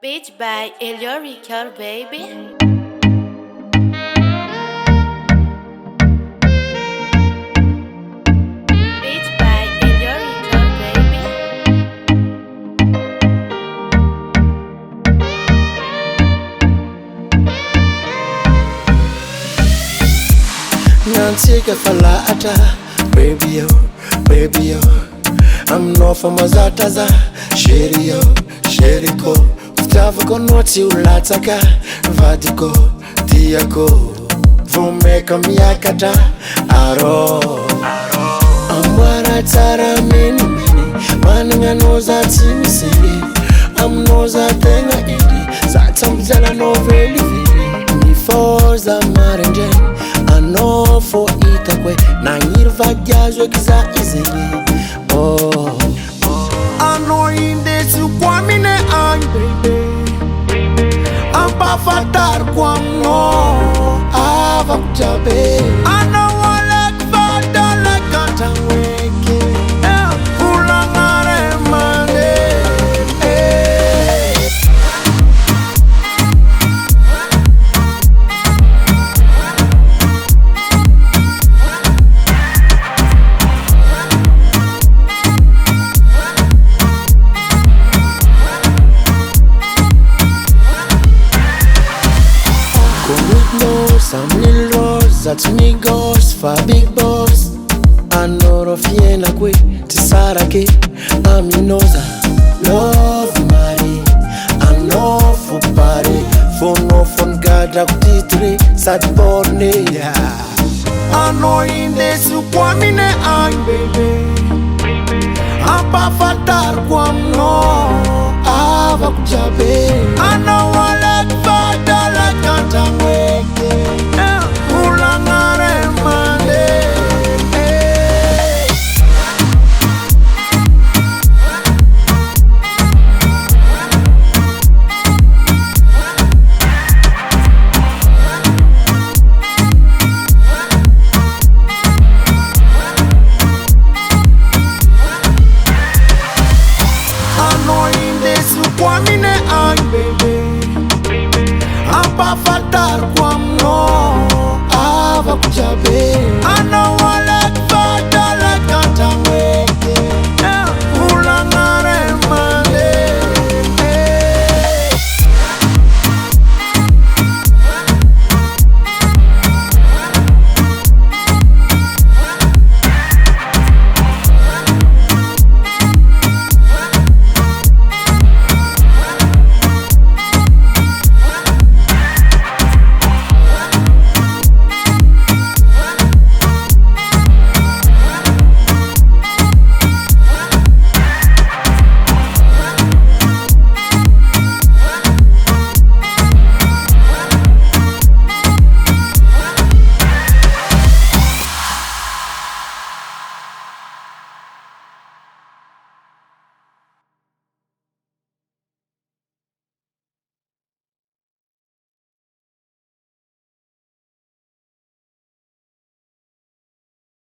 Beach by Elio Ricard, baby. Beach by Elio Ricard, baby. Nansika falata, baby yo, I'm no for mazataza, sherry ko, ftava con noti ulataka, vadiko, diako, vumeka miakata, aro. Amwara tara many, maninga noza timisiri, am noza tenga iri, zatamzala no veli viri, ni forza marenjen. No for itakwe na nyirva gyazwe kiza izeli. Oh, ano inde su kwa mine ay baby, amba fatar kwa no ava kujabe. Ano wale kfada le kata weke ulangare mane. Some little rose, that's me goes for big boss. I know of Yena Kwe, Tisarake, Aminoza, love Mari, I know for party, for no fun gada kutitri, sad borne. I know in this Kwamine ay baby, Ampa fatar kwam no, ava kujabe. I know I like fata like kanta Kwamine ay baby, ampa fatar kwam no ava kujabe.